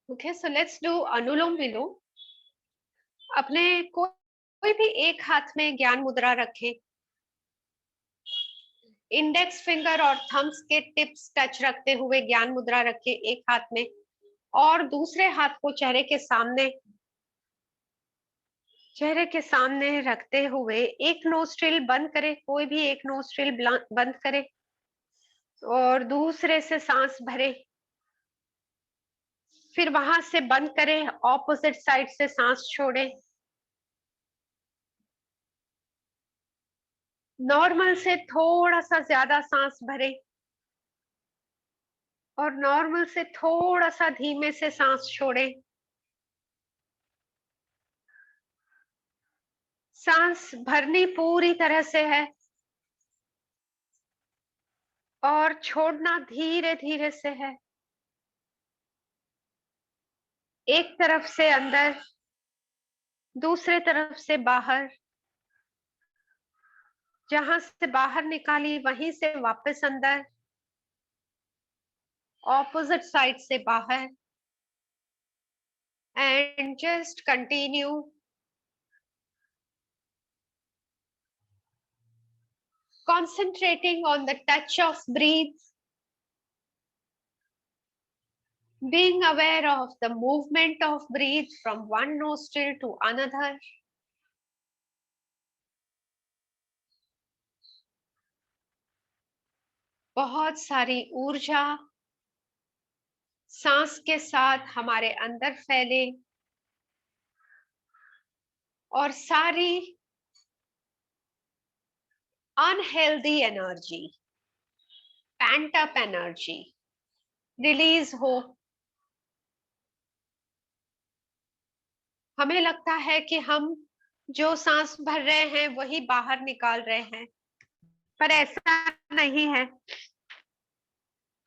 Okay, so let's do अनुलोम विलोम। अपने कोई भी एक हाथ में ज्ञान मुद्रा रखें। इंडेक्स फिंगर और थंब्स के टिप्स टच रखते हुए ज्ञान मुद्रा रखें एक हाथ में, और दूसरे हाथ को चेहरे के सामने रखते हुए एक नोस्ट्रिल बंद करें, कोई भी एक नोस्ट्रिल बंद करें और दूसरे से सांस भरें। फिर वहां से बंद करें, ऑपोजिट साइड से सांस छोड़ें। नॉर्मल से थोड़ा सा ज्यादा सांस भरें और नॉर्मल से थोड़ा सा धीमे से सांस छोड़ें। सांस भरनी पूरी तरह से है और छोड़ना धीरे धीरे से है। एक तरफ से अंदर, दूसरे तरफ से बाहर। जहां से बाहर निकाली वहीं से वापस अंदर, ऑपोजिट साइड से बाहर। And just continue. Concentrating on the touch of breath, being aware of the movement of breath from one nostril to another. बहुत सारी ऊर्जा सांस के साथ हमारे अंदर फैले और सारी unhealthy energy, pant up energy release हो। हमें लगता है कि हम जो सांस भर रहे हैं वही बाहर निकाल रहे हैं, पर ऐसा नहीं है।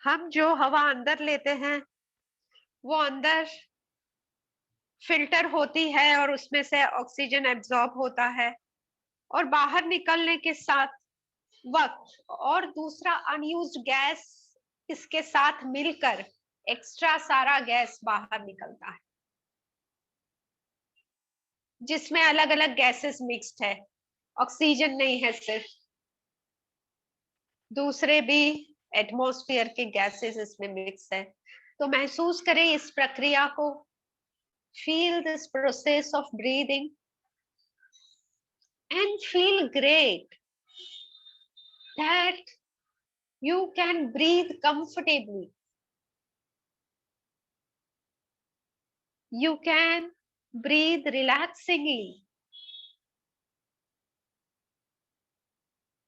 हम जो हवा अंदर लेते हैं वो अंदर फिल्टर होती है और उसमें से ऑक्सीजन एब्जॉर्ब होता है, और बाहर निकलने के साथ वक्त और दूसरा अनयूज्ड गैस इसके साथ मिलकर एक्स्ट्रा सारा गैस बाहर निकलता है, जिसमें अलग अलग गैसेस मिक्स्ड है। ऑक्सीजन नहीं है सिर्फ, दूसरे भी एटमॉस्फेयर के गैसेस इसमें मिक्स है। तो महसूस करें इस प्रक्रिया को। Feel this process of breathing and feel great that you can breathe comfortably. You can breathe relaxingly.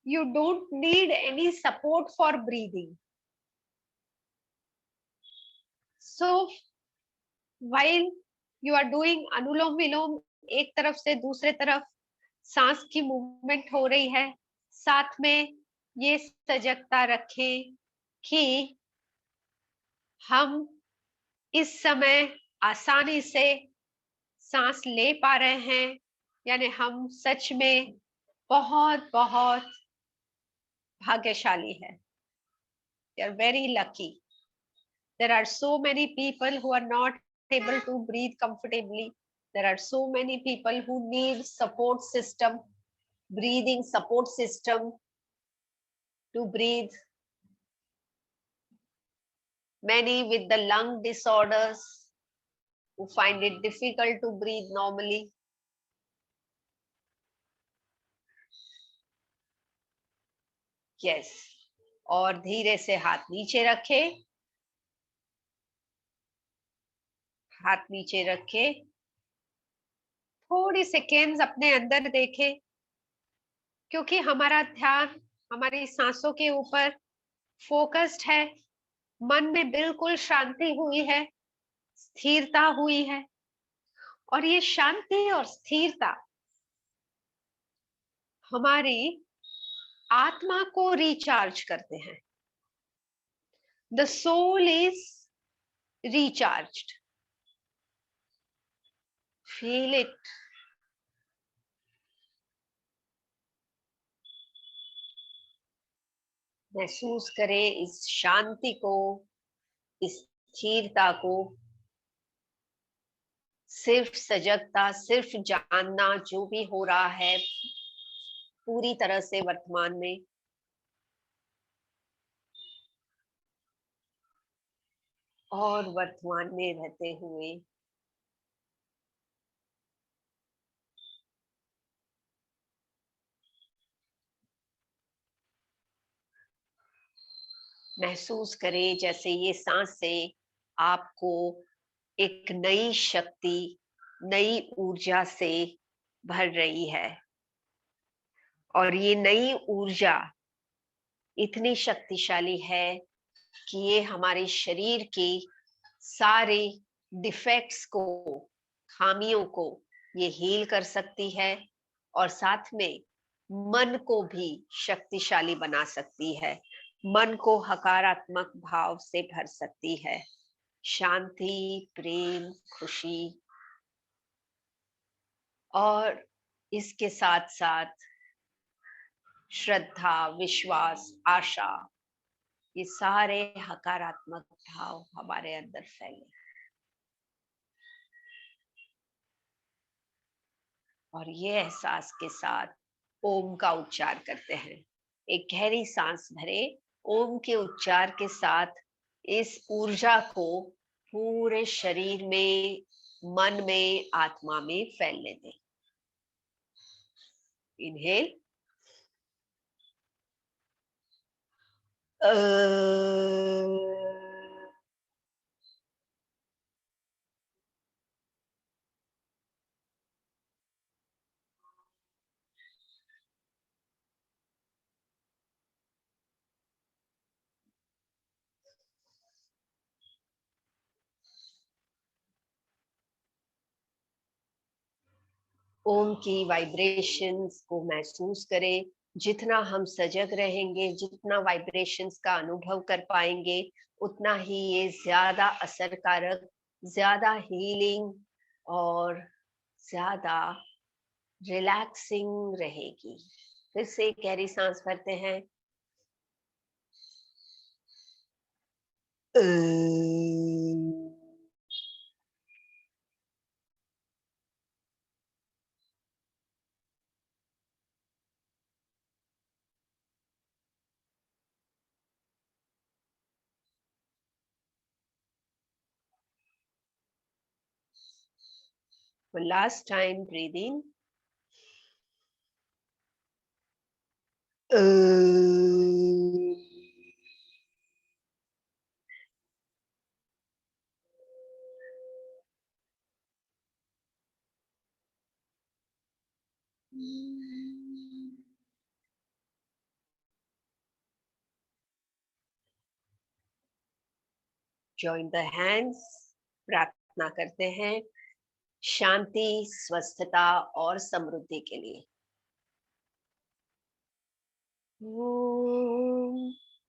You don't need any support for breathing. So while you are doing अनुलोम विलोम, एक तरफ से दूसरे तरफ सांस की मूवमेंट हो रही है, साथ में ये सजगता रखें कि हम इस समय आसानी से सांस ले पा रहे हैं, यानी हम सच में बहुत बहुत भाग्यशाली है। We are very lucky. There are so many people who are not able to breathe comfortably. There are so many people who need support system, breathing support system to breathe. Many with the lung disorders who find it difficult to breathe normally. Yes. और धीरे से हाथ नीचे रखें, हाथ नीचे रखे, थोड़ी सेकेंड्स अपने अंदर देखें, क्योंकि हमारा ध्यान हमारी सांसों के ऊपर फोकस्ड है। मन में बिल्कुल शांति हुई है, स्थिरता हुई है, और ये शांति और स्थिरता हमारी आत्मा को रिचार्ज करते हैं। The soul is recharged. Feel it. महसूस करें इस शांति को, इस स्थिरता को। सिर्फ सजगता, सिर्फ जानना जो भी हो रहा है पूरी तरह से वर्तमान में, और वर्तमान में रहते हुए महसूस करें जैसे ये सांस से आपको एक नई शक्ति, नई ऊर्जा से भर रही है। और ये नई ऊर्जा इतनी शक्तिशाली है कि ये हमारे शरीर के सारे डिफेक्ट्स को, खामियों को ये हील कर सकती है, और साथ में मन को भी शक्तिशाली बना सकती है। मन को हकारात्मक भाव से भर सकती है, शांति, प्रेम, खुशी, और इसके साथ साथ श्रद्धा, विश्वास, आशा, ये सारे हकारात्मक भाव हमारे अंदर फैले। और ये एहसास के साथ ओम का उच्चार करते हैं। एक गहरी सांस भरे, ओम के उच्चार के साथ इस ऊर्जा को पूरे शरीर में, मन में, आत्मा में फैलने दें। इनहेल, ओम की वाइब्रेशंस को महसूस करें। जितना हम सजग रहेंगे, जितना वाइब्रेशंस का अनुभव कर पाएंगे, उतना ही ये ज्यादा असरकारक, ज्यादा हीलिंग और ज्यादा रिलैक्सिंग रहेगी। फिर से गहरी सांस भरते हैं। Last time breathe in, join the hands. प्रार्थना करते हैं शांति, स्वस्थता और समृद्धि के लिए। ओम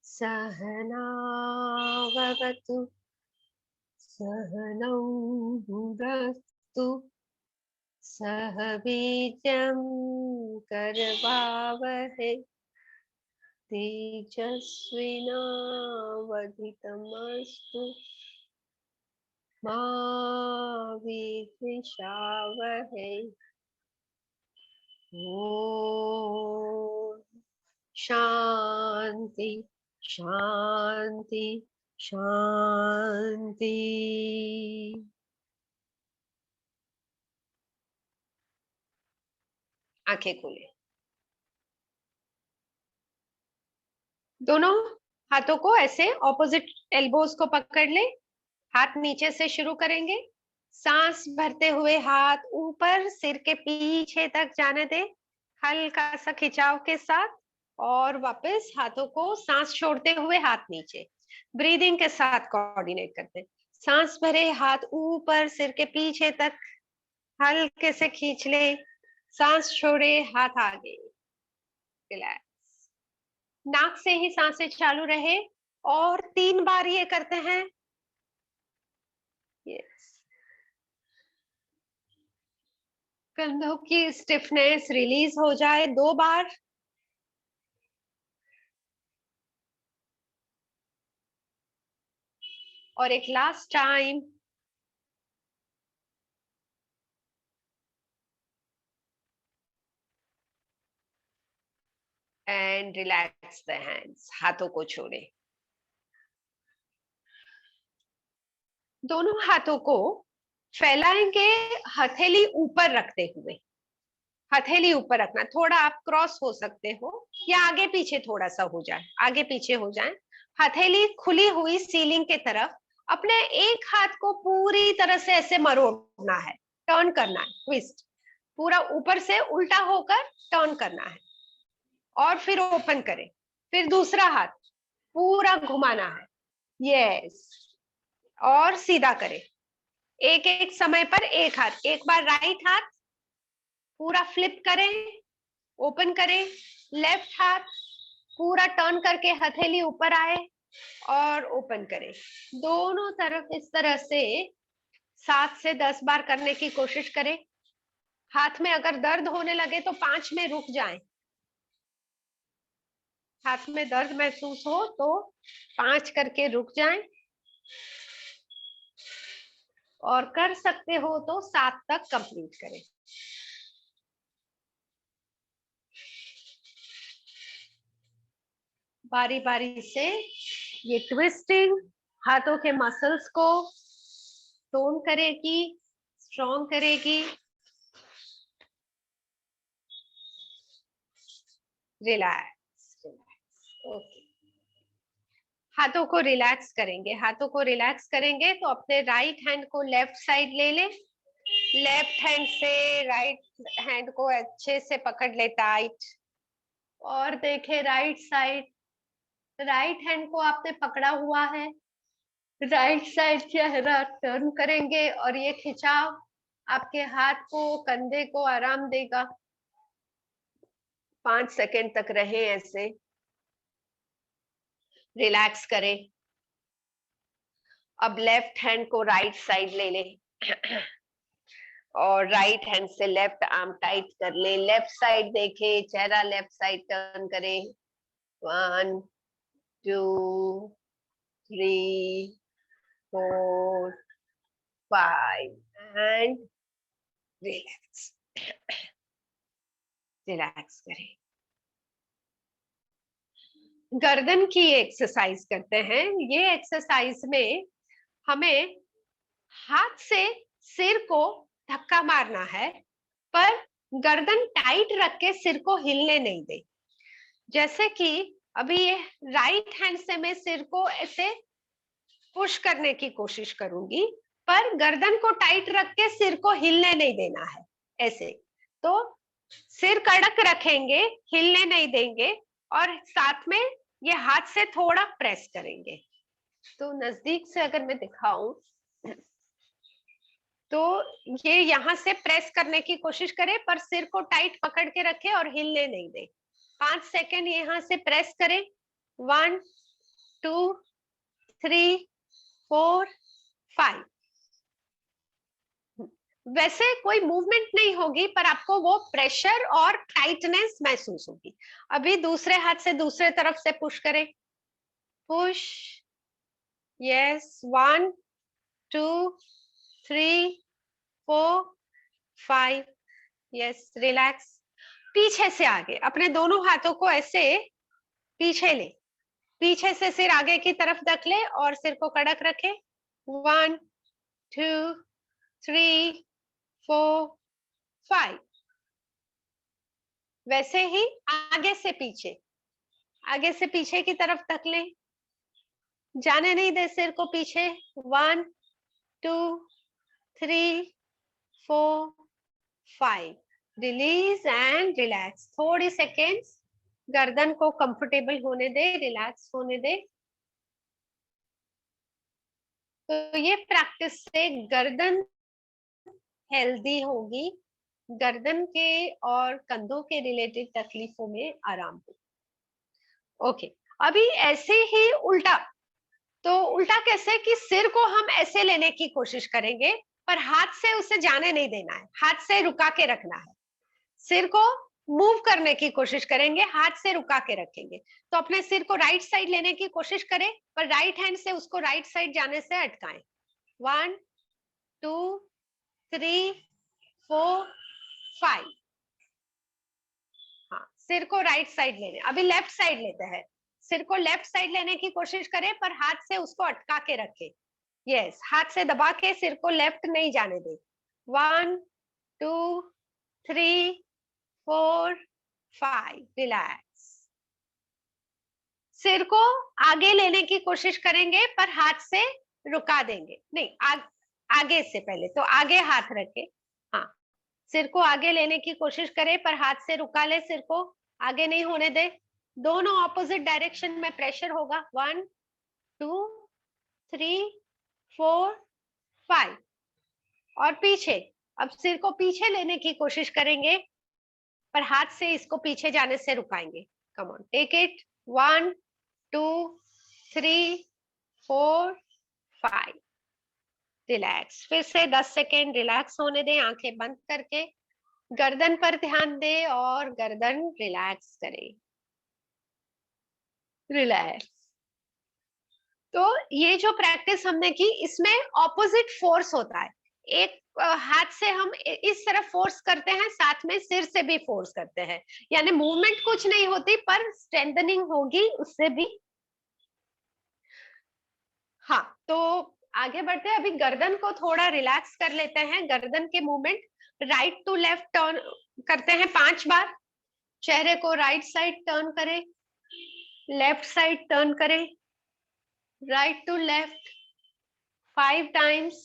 सहना भवतु, सहनौ भुनक्तु, सह वीर्यं करवावहै, तेजस्विनावधीतमस्तु मा विद्विषावहै। ओम शांति, शांति, शांति। आंखें खोले। दोनों हाथों को ऐसे ऑपोजिट एल्बोज को पकड़ ले। हाथ नीचे से शुरू करेंगे। सांस भरते हुए हाथ ऊपर सिर के पीछे तक जाने दे, हल्का सा खिंचाव के साथ, और वापस हाथों को सांस छोड़ते हुए हाथ नीचे। ब्रीदिंग के साथ कोऑर्डिनेट करते हैं। सांस भरे, हाथ ऊपर सिर के पीछे तक हल्के से खींच ले। सांस छोड़े, हाथ आगे। रिलैक्स। नाक से ही सांसें चालू रहे, और 3 बार ये करते हैं। यस। कंधों की स्टिफनेस रिलीज हो जाए 2 बार। और एक last time. And relax the hands. हाथों को छोड़े, दोनों हाथों को फैलाएंगे हथेली ऊपर रखते हुए। हथेली ऊपर रखना, थोड़ा आप क्रॉस हो सकते हो या आगे पीछे थोड़ा सा हो जाए, आगे पीछे हो जाए। हथेली खुली हुई सीलिंग के तरफ, अपने एक हाथ को पूरी तरह से ऐसे मरोड़ना है, टर्न करना है, ट्विस्ट, पूरा ऊपर से उल्टा होकर टर्न करना है और फिर ओपन करें। फिर दूसरा हाथ पूरा घुमाना है, यस, और सीधा करें। एक एक समय पर एक हाथ, एक बार राइट हाथ पूरा फ्लिप करें, ओपन करें, लेफ्ट हाथ पूरा टर्न करके हथेली ऊपर आए और ओपन करें। दोनों तरफ इस तरह से 7 से 10 बार करने की कोशिश करें। हाथ में अगर दर्द होने लगे तो 5 में रुक जाएं। हाथ में दर्द महसूस हो तो 5 करके रुक जाएं, और कर सकते हो तो 7 तक कंप्लीट करें। बारी बारी से ये ट्विस्टिंग हाथों के मसल्स को टोन करेगी, स्ट्रॉन्ग करेगी। Relax, okay. हाथों को रिलैक्स करेंगे, हाथों को रिलैक्स करेंगे तो अपने राइट हैंड को लेफ्ट साइड ले ले, लेफ्ट हैंड से राइट हैंड को अच्छे से पकड़ ले टाइट, और देखे राइट साइड, राइट हैंड को आपने पकड़ा हुआ है, राइट साइड चेहरा टर्न करेंगे और ये खिंचाव आपके हाथ को, कंधे को आराम देगा। 5 सेकेंड तक रहे ऐसे, रिलैक्स करें। अब लेफ्ट हैंड को राइट साइड ले ले और राइट हैंड से लेफ्ट आर्म टाइट कर ले, लेफ्ट साइड देखे, चेहरा लेफ्ट साइड टर्न करे। 1 2 3 4 5 एंड रिलैक्स। रिलैक्स करें। गर्दन की एक्सरसाइज करते हैं। ये एक्सरसाइज में हमें हाथ से सिर को धक्का मारना है, पर गर्दन टाइट रख के सिर को हिलने नहीं दे। जैसे कि अभी ये राइट हैंड से मैं सिर को ऐसे पुश करने की कोशिश करूंगी, पर गर्दन को टाइट रख के सिर को हिलने नहीं देना है ऐसे। तो सिर कड़क रखेंगे, हिलने नहीं देंगे, और साथ में ये हाथ से थोड़ा प्रेस करेंगे। तो नजदीक से अगर मैं दिखाऊं तो ये यहाँ से प्रेस करने की कोशिश करें, पर सिर को टाइट पकड़ के रखे और हिलने नहीं दे। 5 सेकेंड यहाँ से प्रेस करें। 1 2 3 4 5। वैसे कोई मूवमेंट नहीं होगी, पर आपको वो प्रेशर और टाइटनेस महसूस होगी। अभी दूसरे हाथ से दूसरे तरफ से पुश करें, पुश, यस, 1 2 3 4 5, यस, रिलैक्स। पीछे से आगे अपने दोनों हाथों को ऐसे पीछे ले, पीछे से सिर आगे की तरफ रख ले और सिर को कड़क रखे। 1 2 3 4 5। वैसे ही आगे से पीछे, आगे से पीछे की तरफ तक ले, जाने नहीं दे सिर को पीछे। 1 2 3 4 5। Release and relax. थोड़ी सेकेंड्स गर्दन को कंफर्टेबल होने दे, रिलैक्स होने दे। तो ये प्रैक्टिस से गर्दन हेल्दी होगी, गर्दन के और कंधों के रिलेटेड तकलीफों में आराम होगा। ओके, अभी ऐसे ही उल्टा। तो उल्टा कैसे कि सिर को हम ऐसे लेने की कोशिश करेंगे, पर हाथ से उसे जाने नहीं देना है, हाथ से रुका के रखना है। सिर को मूव करने की कोशिश करेंगे, हाथ से रुका के रखेंगे। तो अपने सिर को राइट साइड लेने की कोशिश करें, पर राइट हैंड से उसको राइट साइड जाने से अटकाएं। 1 2 3 4 5। हाँ, सिर को राइट साइड लेने, अभी लेफ्ट साइड लेते हैं, सिर को लेफ्ट साइड लेने की कोशिश करें पर हाथ से उसको अटका के रखे। यस, हाथ से दबा के सिर को लेफ्ट नहीं जाने दे। 1 2 3 4 5, रिलैक्स। सिर को आगे लेने की कोशिश करेंगे पर हाथ से रुका देंगे, नहीं आगे से पहले तो आगे हाथ रखे, हाँ, सिर को आगे लेने की कोशिश करें पर हाथ से रुका ले, सिर को आगे नहीं होने दे। दोनों ऑपोजिट डायरेक्शन में प्रेशर होगा। 1 2 3 4 5, और पीछे, अब सिर को पीछे लेने की कोशिश करेंगे पर हाथ से इसको पीछे जाने से रुकाएंगे। Come on, take it. 1 2 3 4 5, relax. फिर से 10 सेकेंड रिलैक्स होने दें, आंखें बंद करके गर्दन पर ध्यान दे और गर्दन रिलैक्स करें, रिलैक्स। तो ये जो प्रैक्टिस हमने की इसमें ऑपोजिट फोर्स होता है, एक हाथ से हम इस तरफ फोर्स करते हैं, साथ में सिर से भी फोर्स करते हैं, यानी मूवमेंट कुछ नहीं होती पर स्ट्रेंथनिंग होगी उससे भी। हाँ, तो आगे बढ़ते हैं, अभी गर्दन को थोड़ा रिलैक्स कर लेते हैं। गर्दन के movement right to left turn करते हैं 5 बार। चेहरे को राइट साइड टर्न करें, लेफ्ट साइड टर्न करें, राइट टू लेफ्ट 5 टाइम्स,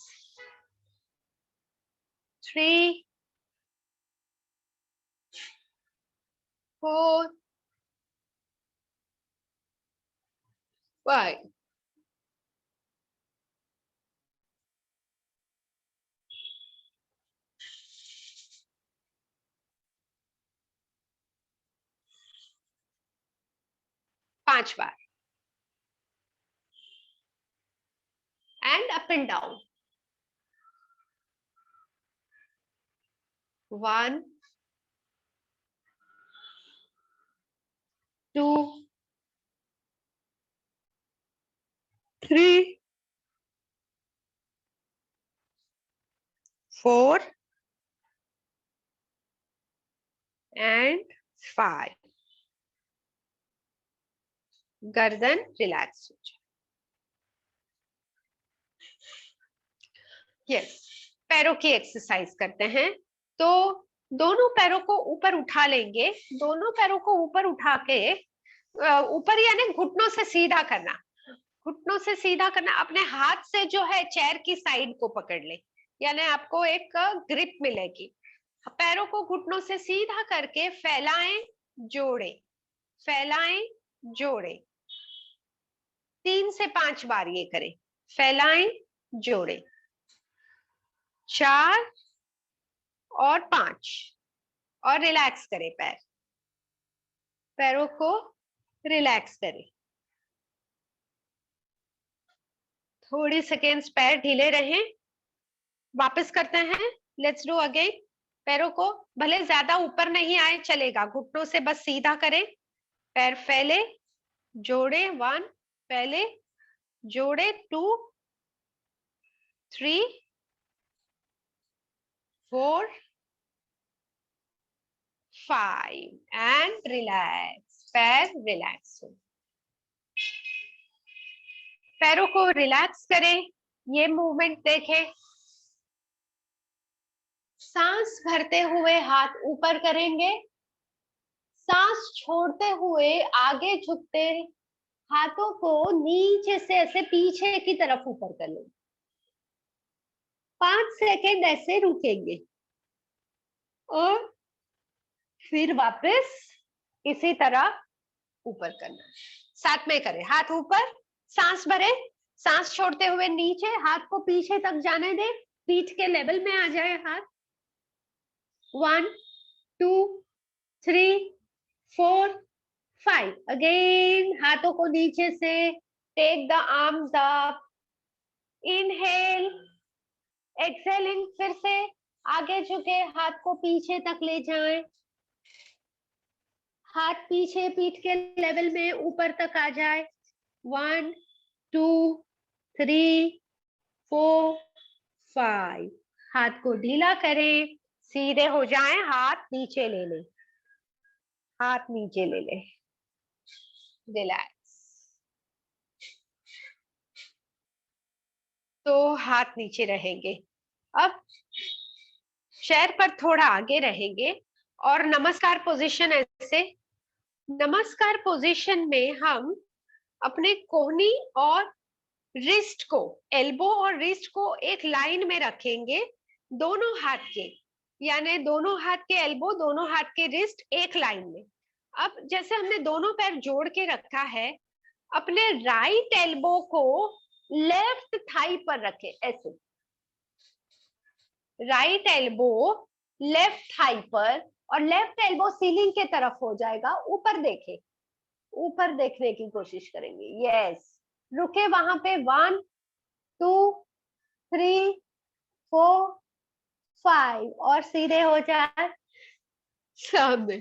3 4 5। पांच बार, and up and down. 1 2 3 4 and 5। गर्दन रिलैक्स हो जाए। यस, पैरों की एक्सरसाइज करते हैं। तो दोनों पैरों को ऊपर उठा लेंगे, दोनों पैरों को ऊपर उठा के ऊपर यानी घुटनों से सीधा करना, घुटनों से सीधा करना। अपने हाथ से जो है चेयर की साइड को पकड़ ले, यानी आपको एक ग्रिप मिलेगी। पैरों को घुटनों से सीधा करके फैलाएं, जोड़े, फैलाएं, जोड़े। 3 से 5 बार ये करें, फैलाएं, जोड़े। 4 और 5, और रिलैक्स करें पैर, पैरों को रिलैक्स करें। थोड़ी सेकेंड्स पैर ढीले रहें। वापस करते हैं, लेट्स डू अगेन। पैरों को भले ज्यादा ऊपर नहीं आए चलेगा, घुटनों से बस सीधा करें, पैर फैले, जोड़े। 1, फैले, जोड़े। 2 3 4 5, एंड रिलैक्स, पैर रिलैक्स हो। पैरों को रिलैक्स करें, ये मूवमेंट देखें। सांस भरते हुए हाथ ऊपर करेंगे, सांस छोड़ते हुए आगे झुकते हाथों को नीचे से ऐसे पीछे की तरफ ऊपर कर लेंगे। 5 सेकेंड ऐसे रुकेंगे और फिर वापस इसी तरह ऊपर करना। साथ में करें, हाथ ऊपर, सांस भरे, सांस छोड़ते हुए नीचे, हाथ को पीछे तक जाने दे, पीठ के लेवल में आ जाए हाथ। 1 2 3 4 5, अगेन हाथों को नीचे से, take the arms up, inhale, exhaling, फिर से आगे झुके, हाथ को पीछे तक ले जाएं, हाथ पीछे पीठ के लेवल में ऊपर तक आ जाए। 1 2 3 4 5, हाथ को ढीला करें, सीधे हो जाएं, हाथ नीचे ले लें। हाथ नीचे ले ले, रिलैक्स। तो हाथ नीचे रहेंगे। अब चेयर पर थोड़ा आगे रहेंगे और नमस्कार पोजीशन ऐसे। नमस्कार पोजीशन में हम अपने कोहनी और रिस्ट को, एल्बो और रिस्ट को एक लाइन में रखेंगे, दोनों हाथ के, यानी दोनों हाथ के एल्बो, दोनों हाथ के रिस्ट एक लाइन में। अब जैसे हमने दोनों पैर जोड़ के रखा है, अपने राइट एल्बो को लेफ्ट थाई पर रखें ऐसे, राइट एल्बो लेफ्ट थाई पर, और लेफ्ट एल्बो सीलिंग के तरफ हो जाएगा, ऊपर देखे, ऊपर देखने की कोशिश करेंगे। यस, रुके वहां पे। 1 2 3 4 5 और सीधे हो जाए सामने।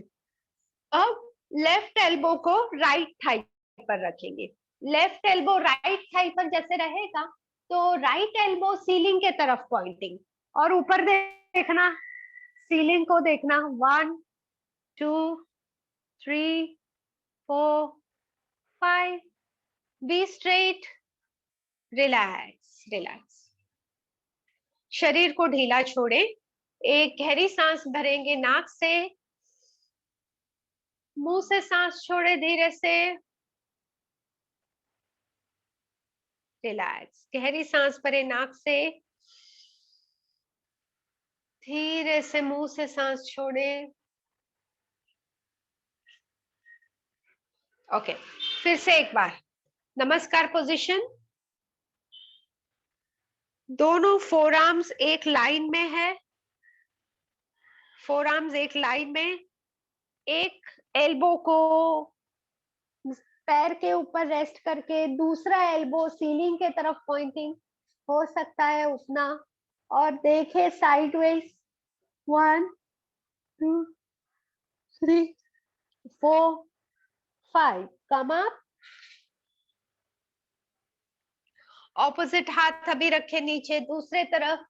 अब लेफ्ट एल्बो को राइट थाई पर रखेंगे। लेफ्ट एल्बो राइट थाई पर जैसे रहेगा, तो राइट एल्बो सीलिंग के तरफ पॉइंटिंग, और ऊपर देखना, सीलिंग को देखना। 1 2 3 4 5। Be straight, relax relax. शरीर को ढीला छोड़े, एक गहरी सांस भरेंगे नाक से, मुंह से सांस छोड़े धीरे से, रिलैक्स। गहरी सांस भरे नाक से, धीरे से मुंह से सांस छोड़े। ओके, फिर से एक बार नमस्कार पोजीशन। दोनों फोर आर्म्स एक लाइन में है, फोर आर्म्स एक लाइन में, एक एल्बो को पैर के ऊपर रेस्ट करके, दूसरा एल्बो सीलिंग के तरफ पॉइंटिंग हो सकता है उतना, और देखे साइडवेज। 1 2 3 4 5। Come up. ऑपोजिट हाथ अभी रखे नीचे, दूसरे तरफ।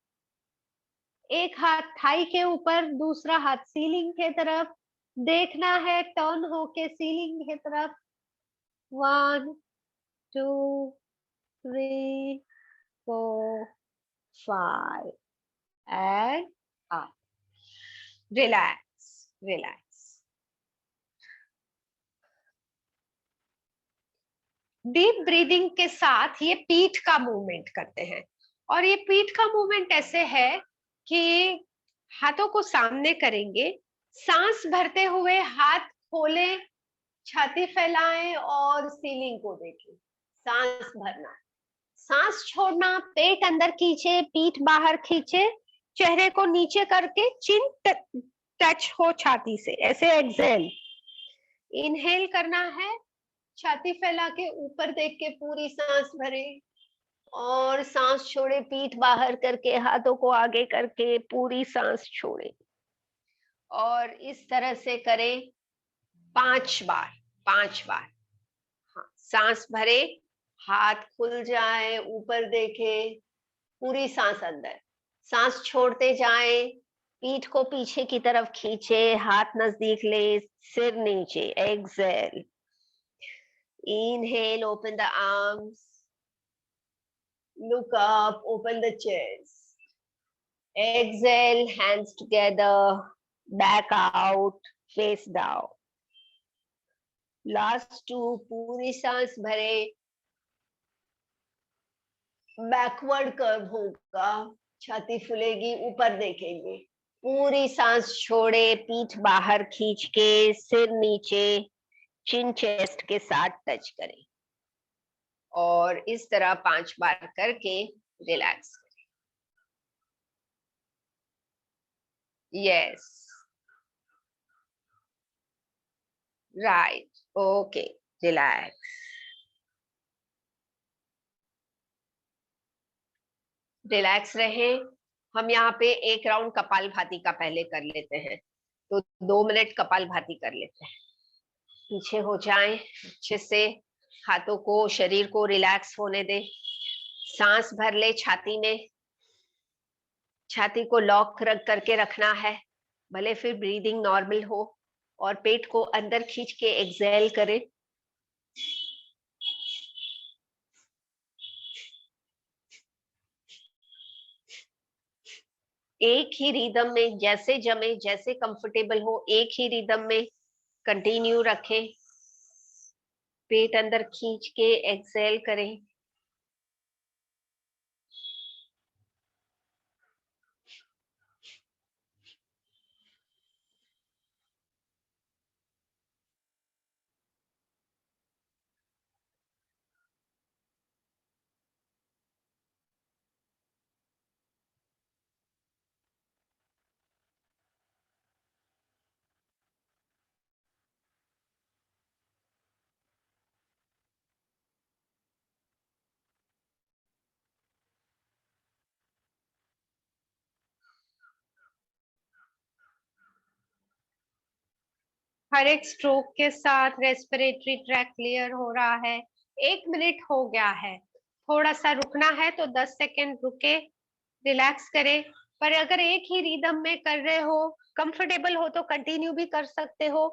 एक हाथ थाई के ऊपर, दूसरा हाथ सीलिंग के तरफ देखना है, टर्न होके सीलिंग की तरफ। 1 2 3 4 5 and up. Relax relax. Deep breathing के साथ ये पीठ का मूवमेंट करते हैं, और ये पीठ का मूवमेंट ऐसे है कि हाथों को सामने करेंगे, सांस भरते हुए हाथ खोलें, छाती फैलाएं और सीलिंग को देखें। सांस भरना, सांस छोड़ना, पेट अंदर खींचे, पीठ बाहर खींचे, चेहरे को नीचे करके चिन टच हो छाती से, ऐसे एक्सेल। इनहेल करना है, छाती फैला के ऊपर देख के पूरी सांस भरे, और सांस छोड़े, पीठ बाहर करके, हाथों को आगे करके पूरी सांस छोड़े, और इस तरह से करें 5 बार, 5 बार। हाँ, सांस भरे, हाथ खुल जाए, ऊपर देखे, पूरी सांस अंदर, सांस छोड़ते जाए, पीठ को पीछे की तरफ खींचे, हाथ नजदीक ले, सिर नीचे, Excel. Inhale, open the arms, look up, open the chest. Exhale, hands together, back out, face down. Last 2, पूरी सांस भरे, बैकवर्ड कर्व होगा, छाती फूलेगी, ऊपर देखेंगे, पूरी सांस छोड़े, पीठ बाहर खींच के, सिर नीचे, चिन चेस्ट के साथ टच करें, और इस तरह 5 बार करके रिलैक्स करें। Yes, right, okay, relax. Relax रहे। हम यहाँ पे एक राउंड कपालभाति का पहले कर लेते हैं, तो 2 मिनट कपालभाति कर लेते हैं। पीछे हो जाएं अच्छे से, हाथों को, शरीर को रिलैक्स होने दे, सांस भर ले छाती में, छाती को लॉक रख करके रखना है, भले फिर ब्रीदिंग नॉर्मल हो। और पेट को अंदर खींच के एक्सहेल करें। एक ही रिदम में जैसे जमे, जैसे कंफर्टेबल हो, एक ही रिदम में कंटिन्यू रखें। पेट अंदर खींच के एक्सहेल करें। हर एक स्ट्रोक के साथ रेस्पिरेटरी ट्रैक क्लियर हो रहा है। 1 मिनट हो गया है। थोड़ा सा रुकना है तो 10 सेकेंड रुके, रिलैक्स करें। पर अगर एक ही रिदम में कर रहे हो, कंफर्टेबल हो तो कंटिन्यू भी कर सकते हो।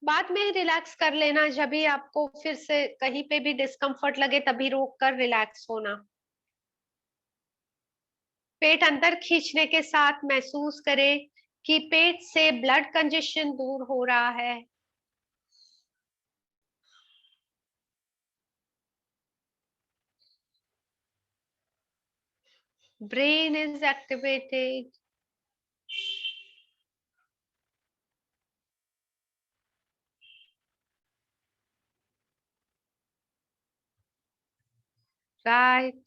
बाद में रिलैक्स कर लेना, जब भी आपको फिर से कहीं पे भी डिस्कम्फर्ट लगे तभी रोक कर रिलैक्स होना। पेट अंदर खींचने के साथ महसूस करें कि पेट से ब्लड कंजेशन दूर हो रहा है। Brain is activated. Right.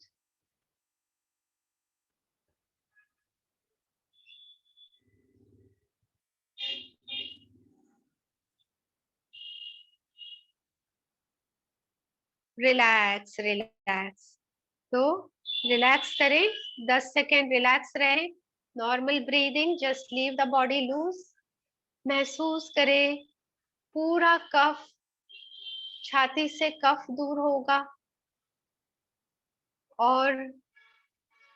Relax relax. तो रिलैक्स करें, 10 सेकेंड रिलैक्स रहे। Normal breathing, just leave the body loose. महसूस करें पूरा कफ, छाती से कफ दूर होगा और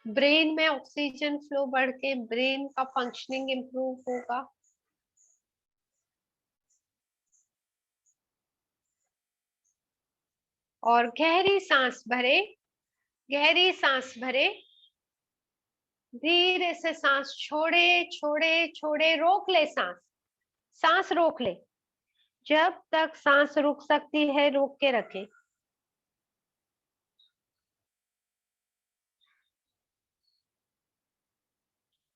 ब्रेन में ऑक्सीजन फ्लो बढ़ के ब्रेन का फंक्शनिंग इंप्रूव होगा। और गहरी सांस भरे, गहरी सांस भरे। धीरे से सांस छोड़े छोड़े छोड़े, रोक ले सांस, सांस रोक ले। जब तक सांस रुक सकती है रोक के रखें।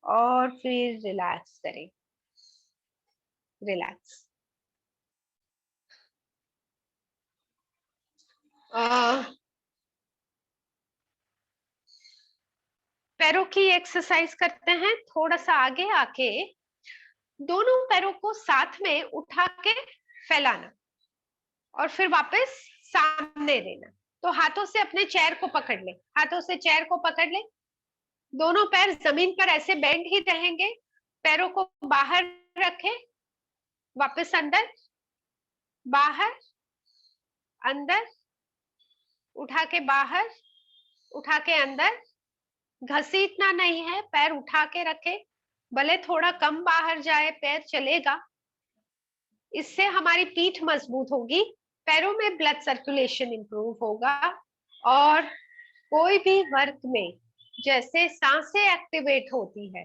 और फिर रिलैक्स करें। रिलैक्स। पैरों की एक्सरसाइज करते हैं। थोड़ा सा आगे आके दोनों पैरों को साथ में उठा के फैलाना और फिर वापस सामने देना। तो हाथों से अपने चेयर को पकड़ ले, हाथों से चेयर को पकड़ ले। दोनों पैर जमीन पर ऐसे बेंड ही रहेंगे। पैरों को बाहर रखें, वापस अंदर, बाहर, अंदर, उठा के बाहर, उठा के अंदर। घसीटना नहीं है, पैर उठा के रखे, भले थोड़ा कम बाहर जाए पैर चलेगा। इससे हमारी पीठ मजबूत होगी, पैरों में ब्लड सर्कुलेशन इंप्रूव होगा। और कोई भी वर्क में जैसे सांसें एक्टिवेट होती है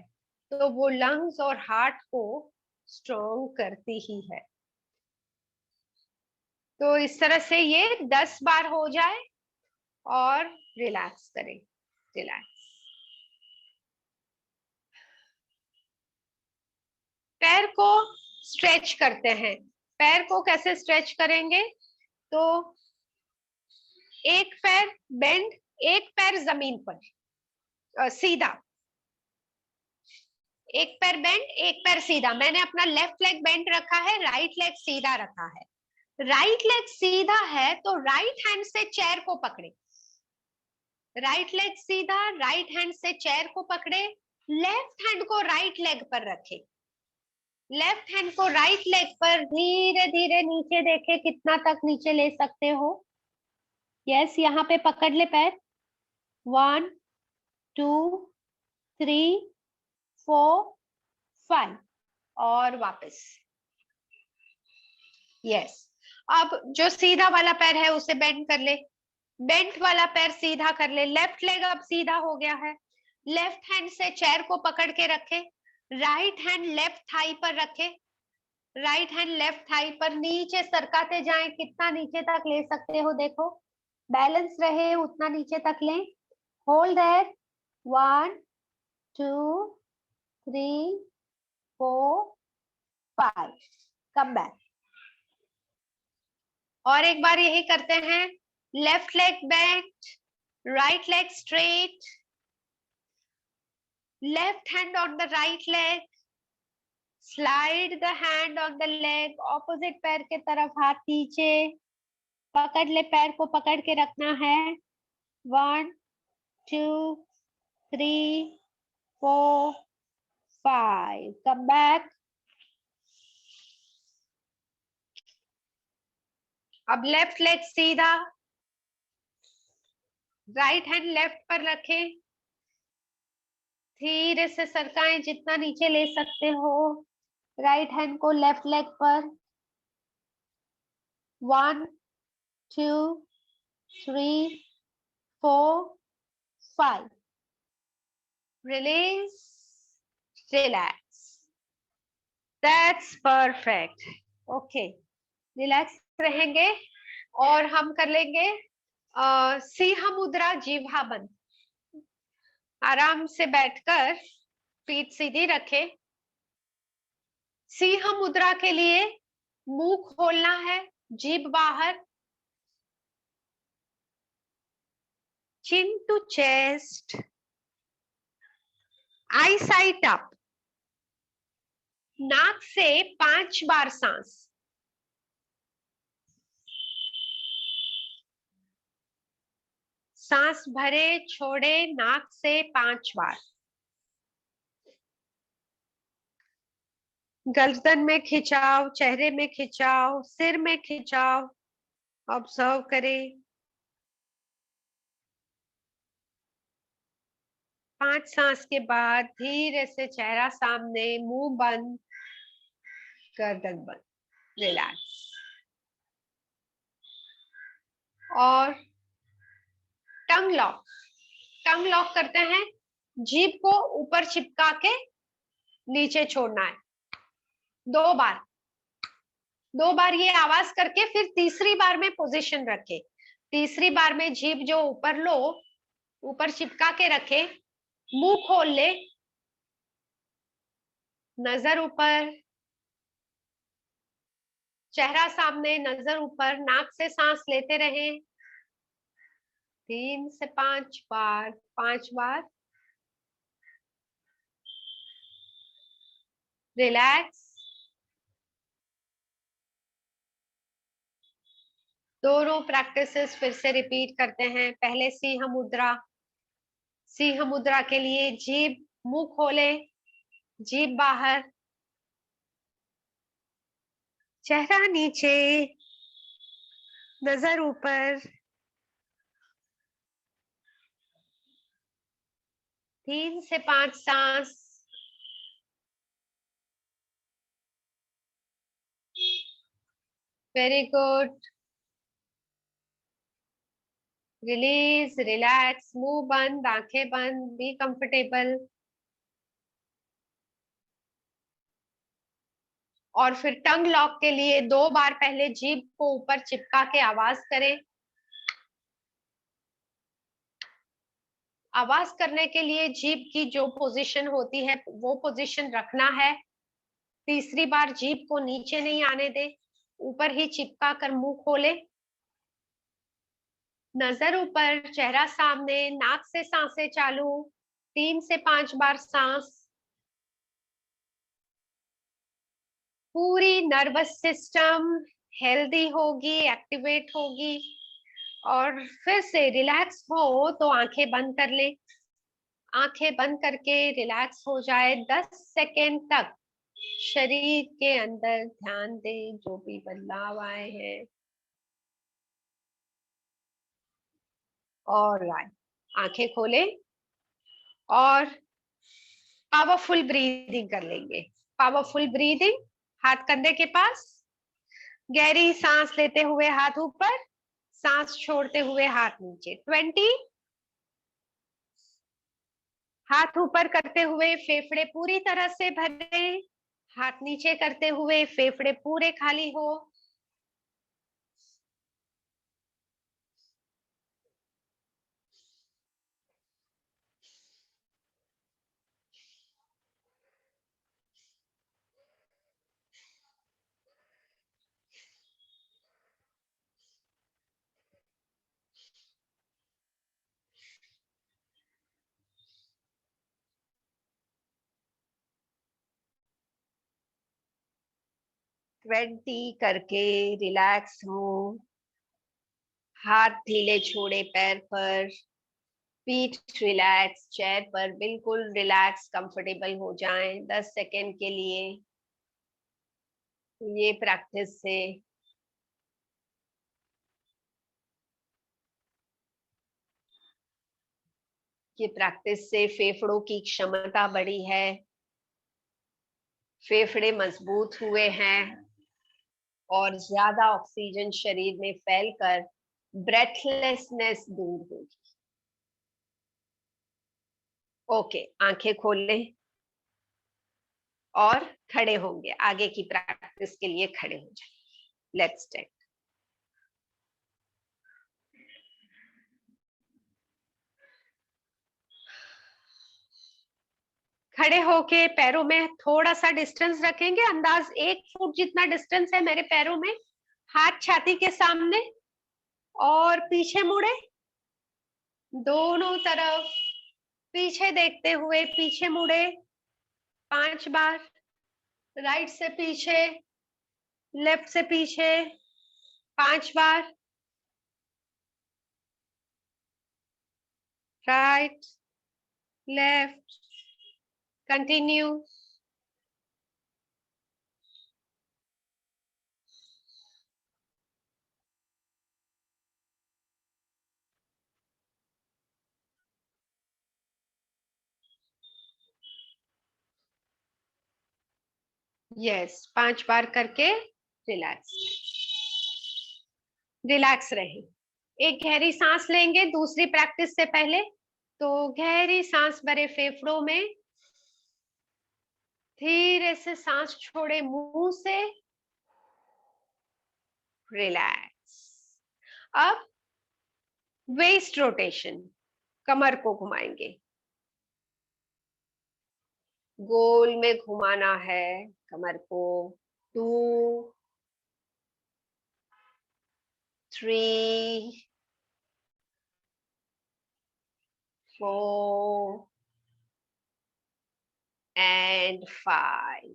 तो वो लंग्स और हार्ट को स्ट्रॉन्ग करती ही है। तो इस तरह से ये 10 बार हो जाए और रिलैक्स करें। रिलैक्स। पैर को स्ट्रेच करते हैं। पैर को कैसे स्ट्रेच करेंगे? तो एक पैर बेंड, एक पैर जमीन पर सीधा। एक पैर बेंड, एक पैर सीधा। मैंने अपना लेफ्ट लेग बेंड रखा है, राइट लेग सीधा रखा है। राइट लेग सीधा है तो राइट हैंड से चेयर को पकड़े। राइट लेग सीधा, राइट हैंड से चेयर को पकड़े। लेफ्ट हैंड को राइट लेग पर रखे। लेफ्ट हैंड को राइट लेग पर धीरे धीरे नीचे देखे कितना तक नीचे ले सकते हो। यस, यहाँ पे पकड़ ले पैर। 1 2 3 4 5 और वापस। यस। अब जो सीधा वाला पैर है उसे बेंड कर ले, बेंट वाला पैर सीधा कर ले। लेफ्ट लेग अब सीधा हो गया है। लेफ्ट हैंड से चेयर को पकड़ के रखे, राइट हैंड लेफ्ट थाई पर रखे, राइट हैंड लेफ्ट थाई पर नीचे सरकाते जाएं, कितना नीचे तक ले सकते हो देखो, बैलेंस रहे उतना नीचे तक लें। Hold that, 1 2 3 4 5, come back. और एक बार यही करते हैं, left leg bent, right leg straight, left hand on the right leg, slide the hand on the leg, opposite पैर के तरफ हाथ नीचे, पकड़ ले, पैर को पकड़ के रखना है। 1 2 3 4 5, कम बैक। अब लेफ्ट लेग सीधा, राइट हैंड लेफ्ट पर रखें, धीरे से सरकाएं जितना नीचे ले सकते हो, राइट हैंड को लेफ्ट लेग पर। 1 2 3 4 5, release, relax, that's perfect। okay, relax रहेंगे और हम कर लेंगे सिंह मुद्रा, जिह्वा बंद। आराम से बैठकर पीठ सीधी रखे। सिंह मुद्रा के लिए मुंह खोलना है, जीभ बाहर, chin to chest, eyesight up, नाक से 5 बार सांस, सांस भरे छोड़े नाक से 5 बार। गर्दन में खिंचाव, चेहरे में खिंचाव, सिर में खिंचाव ऑब्जर्व करें। 5 सांस के बाद धीरे से चेहरा सामने, मुंह बंद, गर्दन बंद, रिलैक्स। और टंग लॉक, टंग लॉक करते हैं, जीभ को ऊपर चिपका के नीचे छोड़ना है 2 बार। 2 बार ये आवाज करके फिर तीसरी बार में पोजीशन रखे। तीसरी बार में जीभ जो ऊपर लो, ऊपर चिपका के रखे, मुंह खोल ले, नजर ऊपर, चेहरा सामने, नजर ऊपर, नाक से सांस लेते रहे 3 से 5 बार, 5 बार। रिलैक्स। दोनों प्रैक्टिसेस फिर से रिपीट करते हैं। पहले सिंह मुद्रा, सिंह मुद्रा के लिए जीभ, मुंह खोले, जीभ बाहर, चेहरा नीचे, नजर ऊपर, 3 से 5 सांस। Very good. रिलीज, रिलैक्स, मुंह बंद, आंखें बंद, बी कंफर्टेबल। और फिर टंग लॉक के लिए 2 बार पहले जीभ को ऊपर चिपका के आवाज करें। आवाज करने के लिए जीभ की जो पोजीशन होती है वो पोजीशन रखना है। तीसरी बार जीभ को नीचे नहीं आने दे, ऊपर ही चिपका कर मुंह खोले, नजर ऊपर, चेहरा सामने, नाक से सांसें चालू, 3 से 5 बार सांस। पूरी नर्वस सिस्टम हेल्दी होगी, एक्टिवेट होगी। और फिर से रिलैक्स हो तो आंखें बंद कर ले। आंखें बंद करके रिलैक्स हो जाए 10 सेकेंड तक शरीर के अंदर ध्यान दे, जो भी बदलाव आए हैं। और आंखें खोले और पावरफुल ब्रीदिंग कर लेंगे। पावरफुल ब्रीदिंग, हाथ कंधे के पास, गहरी सांस लेते हुए हाथ ऊपर, सांस छोड़ते हुए हाथ नीचे। 20। हाथ ऊपर करते हुए फेफड़े पूरी तरह से भरे, हाथ नीचे करते हुए फेफड़े पूरे खाली हो। 20 करके रिलैक्स हो। हाथ ढीले छोड़े पैर पर, पीठ रिलैक्स, चेयर पर बिल्कुल रिलैक्स कंफर्टेबल हो जाएं 10 सेकेंड के लिए। ये प्रैक्टिस से फेफड़ों की क्षमता बढ़ी है, फेफड़े मजबूत हुए हैं और ज्यादा ऑक्सीजन शरीर में फैलकर ब्रेथलेसनेस दूर होगी। ओके, आंखें खोल लें और खड़े होंगे। आगे की प्रैक्टिस के लिए खड़े हो जाए। Let's start. खड़े होके पैरों में थोड़ा सा डिस्टेंस रखेंगे, अंदाज 1 फुट जितना डिस्टेंस है मेरे पैरों में। हाथ छाती के सामने और पीछे मुड़े, दोनों तरफ पीछे देखते हुए पीछे मुड़े 5 बार। राइट से पीछे, लेफ्ट से पीछे 5 बार। Right, left, continue. यस, 5 बार करके रिलैक्स रिलैक्स रहे। एक गहरी सांस लेंगे दूसरी प्रैक्टिस से पहले, तो गहरी सांस भरे फेफड़ों में, धीरे से सांस छोड़े मुंह से, रिलैक्स। अब वेस्ट रोटेशन, कमर को घुमाएंगे, गोल में घुमाना है कमर को। 2, 3, 4 and 5।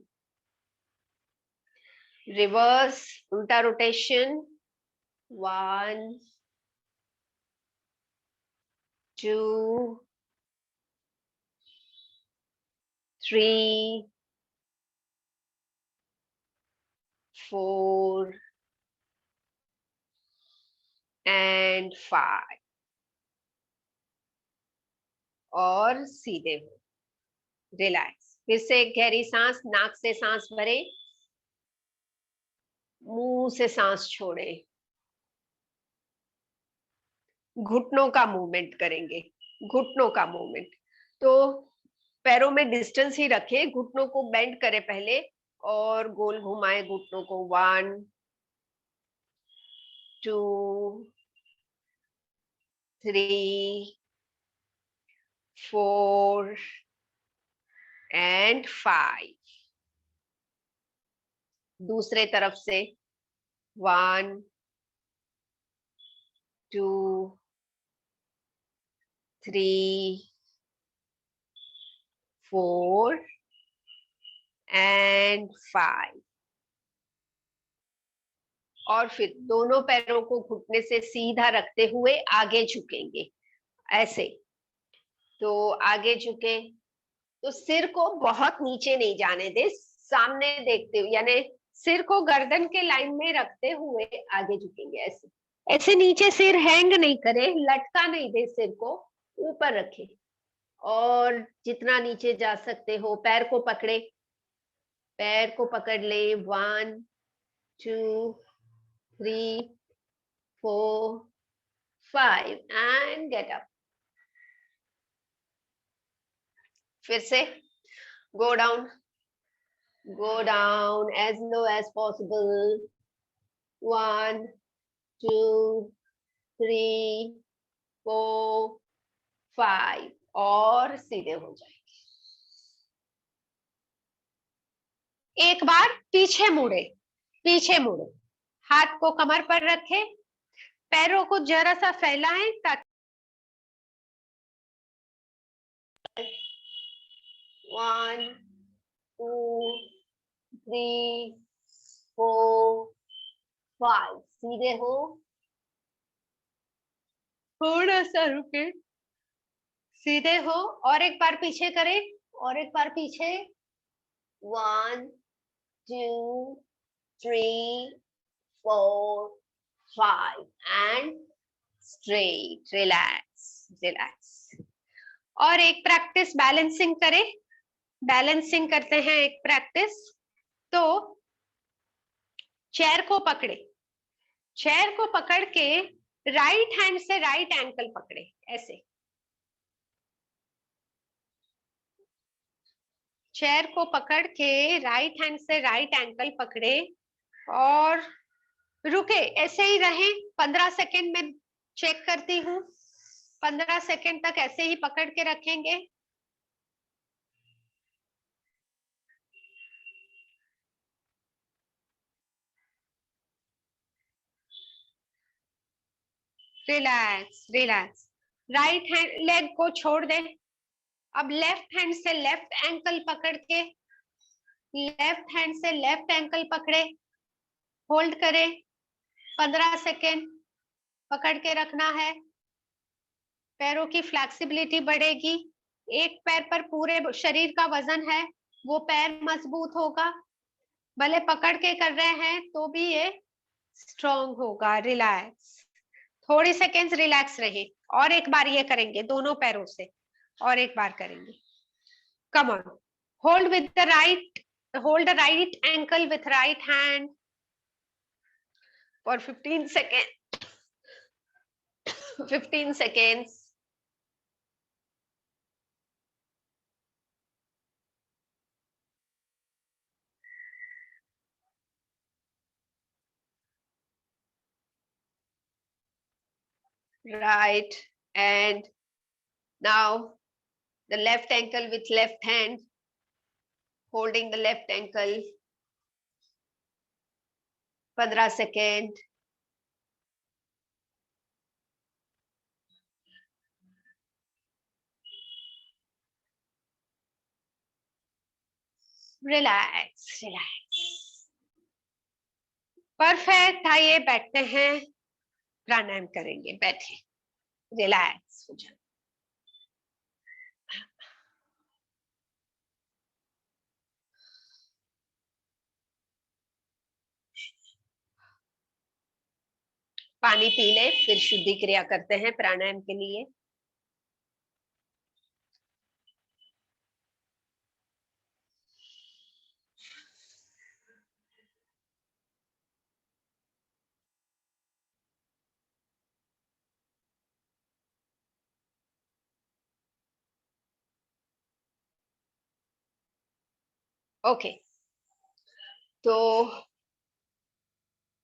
रिवर्स, उल्टा रोटेशन। 1, 2, 3, 4 and 5। और सीधे हो, रिलैक्स। फिर से एक गहरी सांस, नाक से सांस भरे, मुंह से सांस छोड़े। घुटनों का मूवमेंट करेंगे, घुटनों का मूवमेंट। तो पैरों में डिस्टेंस ही रखें, घुटनों को बेंड करें पहले और गोल घुमाए घुटनों को। 1, 2, 3, 4 and 5। दूसरे तरफ से 1, 2, 3, 4 and 5। और फिर दोनों पैरों को घुटने से सीधा रखते हुए आगे झुकेंगे, ऐसे। तो आगे झुके तो सिर को बहुत नीचे नहीं जाने दे, सामने देखते हुए, यानी सिर को गर्दन के लाइन में रखते हुए आगे झुकेंगे। ऐसे ऐसे नीचे सिर हैंग नहीं करे, लटका नहीं दे, सिर को ऊपर रखे और जितना नीचे जा सकते हो पैर को पकड़े, पैर को पकड़ ले। 1, 2, 3 4 5 एंड गेट अप। फिर से go down as low as possible. 1 2 3 4 5 और सीधे हो जाएंगे। एक बार पीछे मुड़े, हाथ को कमर पर रखें, पैरों को जरा सा फैलाएं ताकि 1 2 3 4 5 सीधे हो, थोड़ा सा रुके, सीधे हो और एक बार पीछे करें, और एक बार पीछे 1 2 3 4 5 एंड स्ट्रेट, रिलैक्स। और एक प्रैक्टिस बैलेंसिंग करें, बैलेंसिंग करते हैं एक प्रैक्टिस। तो चेयर को पकड़ के राइट हैंड से राइट एंकल पकड़े, ऐसे चेयर को पकड़ के राइट हैंड से राइट एंकल पकड़े और रुके, ऐसे ही रहे 15 सेकेंड में चेक करती हूँ, 15 सेकेंड तक ऐसे ही पकड़ के रखेंगे। रिलैक्स। राइट हैंड लेग को छोड़ दे। अब लेफ्ट हैंड से लेफ्ट एंकल पकड़ के, लेफ्ट हैंड से लेफ्ट एंकल पकड़े, होल्ड करें 15 सेकेंड, पकड़ के रखना है। पैरों की फ्लेक्सिबिलिटी बढ़ेगी, एक पैर पर पूरे शरीर का वजन है, वो पैर मजबूत होगा, भले पकड़ के कर रहे हैं तो भी ये स्ट्रॉन्ग होगा। रिलैक्स, थोड़ी सेकेंड्स रिलैक्स रहे, और एक बार ये करेंगे दोनों पैरों से, और एक बार करेंगे। Come on, hold with the right, hold the right ankle with right hand for 15 second, 15 seconds. Right, and now the left ankle with left hand, holding the left ankle 15 second. Relax. Perfect, आइए बैठते हैं, प्राणायाम करेंगे, बैठे, relax हो जाए। पानी P ले, फिर शुद्धि क्रिया करते हैं प्राणायाम के लिए। ओके, तो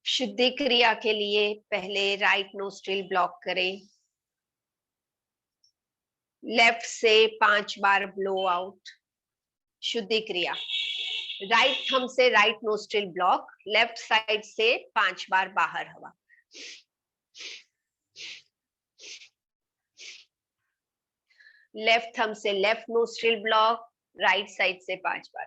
शुद्धि क्रिया के लिए पहले राइट नोस्ट्रिल ब्लॉक करें, लेफ्ट से 5 बार ब्लो आउट। शुद्धि क्रिया, राइट थंब से right nostril block, left side से 5 बार बाहर हवा। लेफ्ट थंब से left nostril block, right side से 5 बार।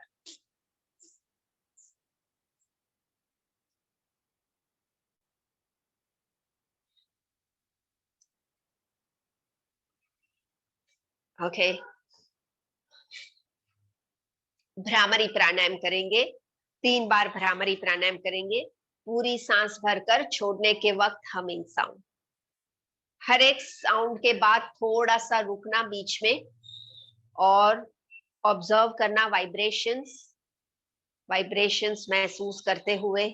ओके, भ्रामरी प्राणायाम करेंगे, 3 बार भ्रामरी प्राणायाम करेंगे। पूरी सांस भरकर छोड़ने के वक्त हमिंग साउंड, हर एक साउंड के बाद थोड़ा सा रुकना बीच में और ऑब्जर्व करना वाइब्रेशंस, महसूस करते हुए।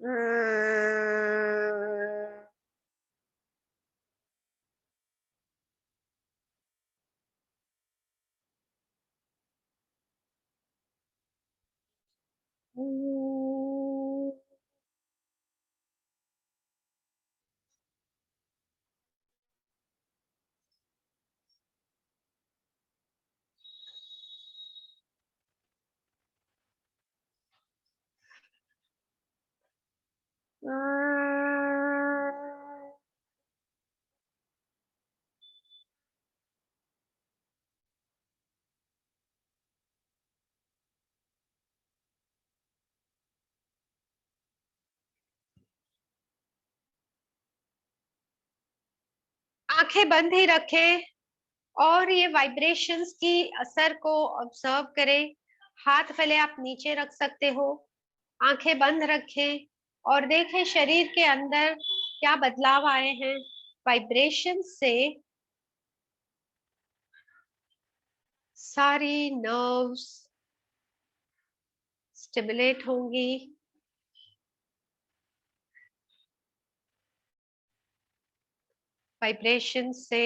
आंखें बंद ही रखें और ये वाइब्रेशंस की असर को ऑब्जर्व करें। हाथ पहले आप नीचे रख सकते हो, आंखें बंद रखें और देखें शरीर के अंदर क्या बदलाव आए हैं वाइब्रेशन से। सारी नर्व्स स्टिमुलेट होंगी, वाइब्रेशन से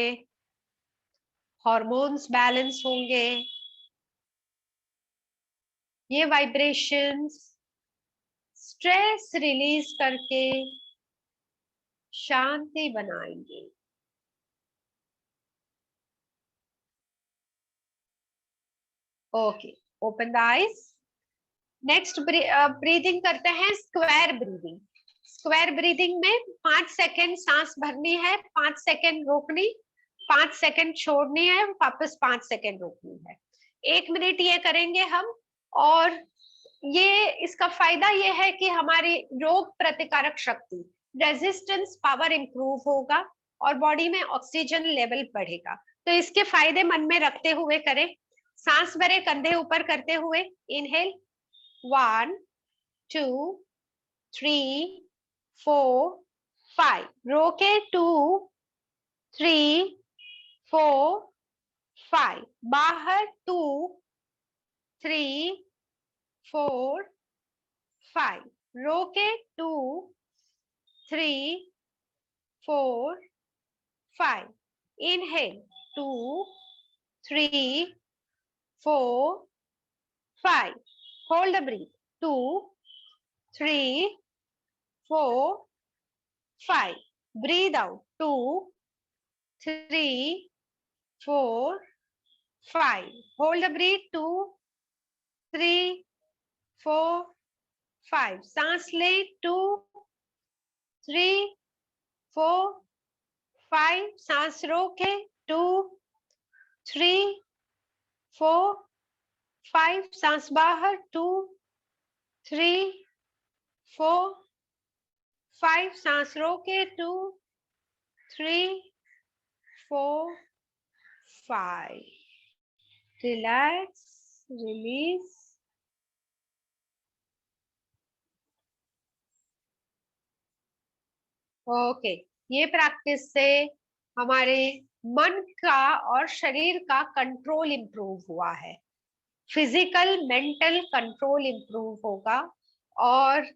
हार्मोन्स बैलेंस होंगे। ये वाइब्रेशंस स्ट्रेस रिलीज करके शांति बनाएंगे। Okay, open the eyes. Next breathing करते हैं स्क्वायर ब्रीदिंग। स्क्वायर ब्रीदिंग में 5 सेकेंड सांस भरनी है, 5 सेकेंड रोकनी, 5 सेकेंड छोड़नी है, वापस 5 सेकेंड रोकनी है। 1 मिनट ये करेंगे हम। और ये इसका फायदा ये है कि हमारी रोग प्रतिकारक शक्ति, रेजिस्टेंस पावर इंप्रूव होगा और बॉडी में ऑक्सीजन लेवल बढ़ेगा। तो इसके फायदे मन में रखते हुए करें। सांस भरे कंधे ऊपर करते हुए इनहेल 1 2 3 4 5, रोके 2 3 4 5, बाहर 2 3 4 5, रोके 2 3 4 5, inhale 2 3 4 5, hold the breath 2 3 4 5, breathe out 2 3 4 5, hold the breath 2 3 4 5, सांस ले 2 3 4 5, सांस रोके 2 3 4 5, सांस बाहर 2 3 4 5, सांस रोके 2 3 4 5, रिलैक्स रिलीज। ओके, ये प्रैक्टिस से हमारे मन का और शरीर का कंट्रोल इंप्रूव हुआ है। फिजिकल मेंटल कंट्रोल इंप्रूव होगा और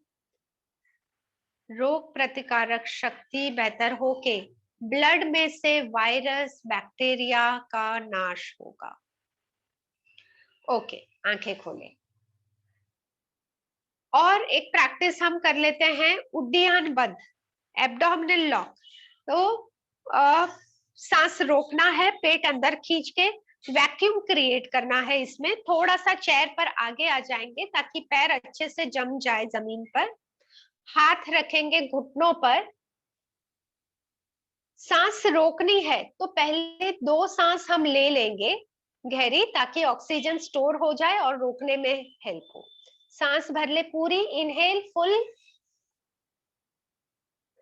रोग प्रतिकारक शक्ति बेहतर होके ब्लड में से वायरस बैक्टीरिया का नाश होगा। ओके, आंखें खोलें और एक प्रैक्टिस हम कर लेते हैं उद्यान बंद, एब्डोमिनल लॉक। तो सांस रोकना है, पेट अंदर खींच के वैक्यूम क्रिएट करना है। इसमें थोड़ा सा चेयर पर आगे आ जाएंगे ताकि पैर अच्छे से जम जाए जमीन पर। हाथ रखेंगे घुटनों पर। सांस रोकनी है तो पहले 2 सांस हम ले लेंगे गहरी, ताकि ऑक्सीजन स्टोर हो जाए और रोकने में हेल्प हो। सांस भर ले पूरी, इनहेल फुल,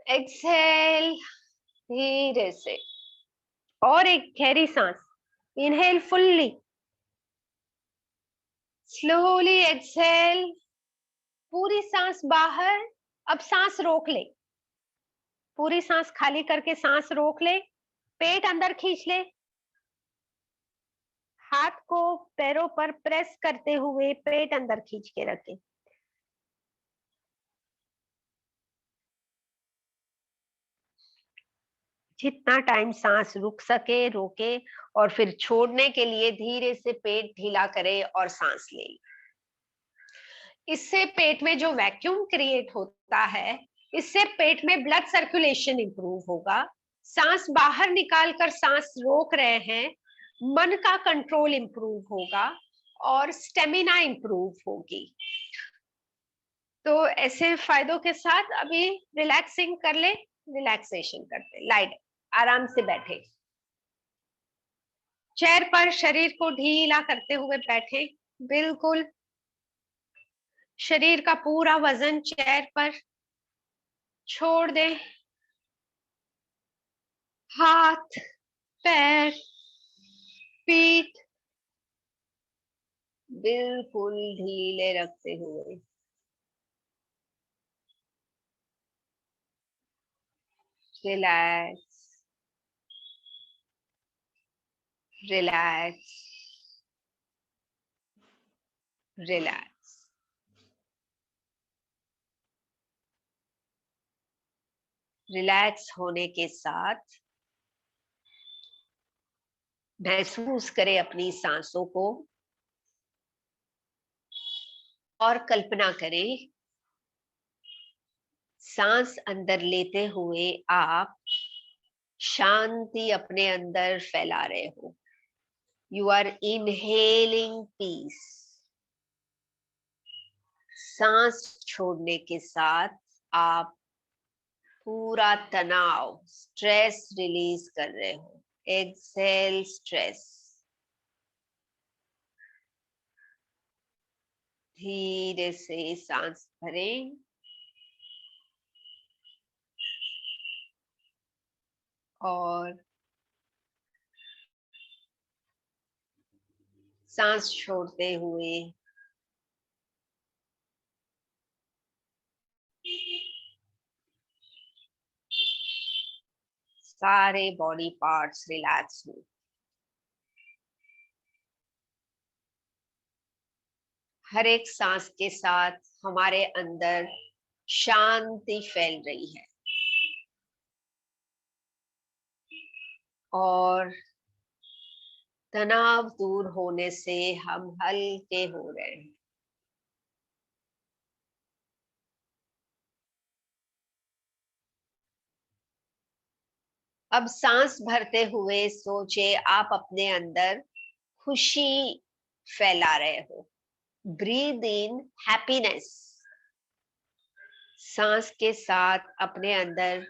एक्सहेल धीरे से, और एक गहरी सांस, इनहेल फुल्ली, स्लोली एक्सहेल, पूरी सांस बाहर। अब सांस रोक ले, पूरी सांस खाली करके सांस रोक ले, पेट अंदर खींच ले, हाथ को पैरों पर प्रेस करते हुए पेट अंदर खींच के रखें। जितना टाइम सांस रुक सके रोके, और फिर छोड़ने के लिए धीरे से पेट ढीला करे और सांस ले। इससे पेट में जो वैक्यूम क्रिएट होता है, इससे पेट में ब्लड सर्कुलेशन इंप्रूव होगा। सांस बाहर निकाल कर सांस रोक रहे हैं, मन का कंट्रोल इंप्रूव होगा और स्टेमिना इंप्रूव होगी। तो ऐसे फायदों के साथ अभी रिलैक्सिंग कर ले, रिलैक्सेशन करते, लाइट आराम से बैठे, चेयर पर शरीर को ढीला करते हुए बैठे, बिल्कुल शरीर का पूरा वजन चेयर पर छोड़ दें। हाथ, पैर, पीठ बिल्कुल ढीले रखते हुए, रिलैक्स, रिलैक्स, रिलैक्स। रिलैक्स होने के साथ महसूस करें अपनी सांसों को और कल्पना करें सांस अंदर लेते हुए आप शांति अपने अंदर फैला रहे हो। You are inhaling peace. सांस छोड़ने के साथ आप पूरा तनाव, स्ट्रेस रिलीज कर रहे हो। Exhale stress. धीरे से सांस भरें और सांस छोड़ते हुए सारे बॉडी पार्ट्स रिलैक्स हो। हर एक सांस के साथ हमारे अंदर शांति फैल रही है और तनाव दूर होने से हम हल्के हो रहे हैं। अब सांस भरते हुए सोचे आप अपने अंदर खुशी फैला रहे हो। Breathe in happiness. सांस के साथ अपने अंदर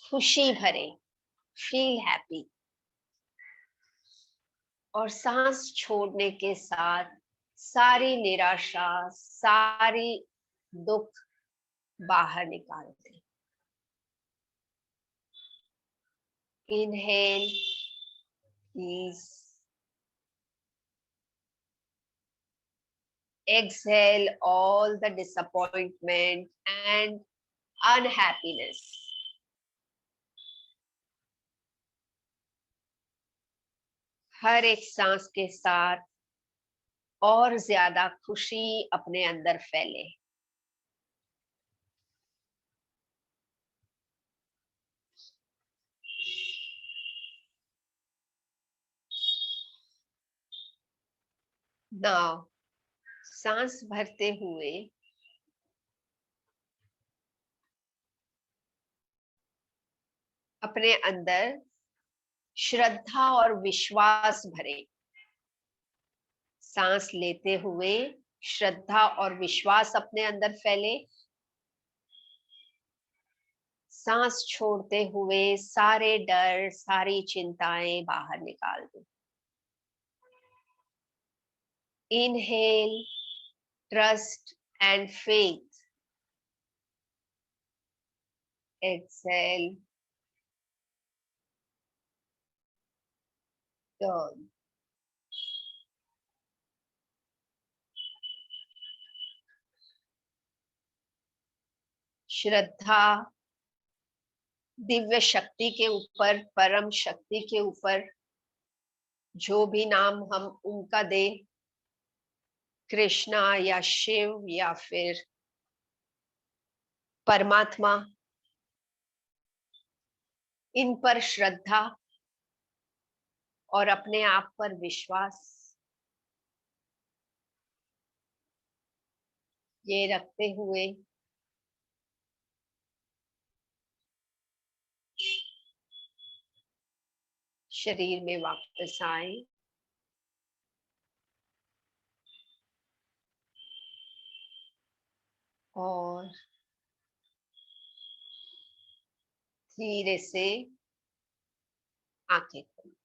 खुशी भरे, फील हैप्पी। और सांस छोड़ने के साथ सारी निराशा, सारी दुख बाहर निकाल दें। Inhale peace, exhale all the disappointment and unhappiness. हर एक सांस के साथ और ज्यादा खुशी अपने अंदर फैले। नाउ सांस भरते हुए अपने अंदर श्रद्धा और विश्वास भरे। सांस लेते हुए श्रद्धा और विश्वास अपने अंदर फैले। सांस छोड़ते हुए सारे डर, सारी चिंताएं बाहर निकाल दो। Inhale trust and faith. Exhale turn. श्रद्धा दिव्य शक्ति के ऊपर, परम शक्ति के ऊपर, जो भी नाम हम उनका दे, कृष्णा या शिव या फिर परमात्मा। इन पर श्रद्धा और अपने आप पर विश्वास ये रखते हुए शरीर में वापस आए। और धीरे से आंखें खोलें।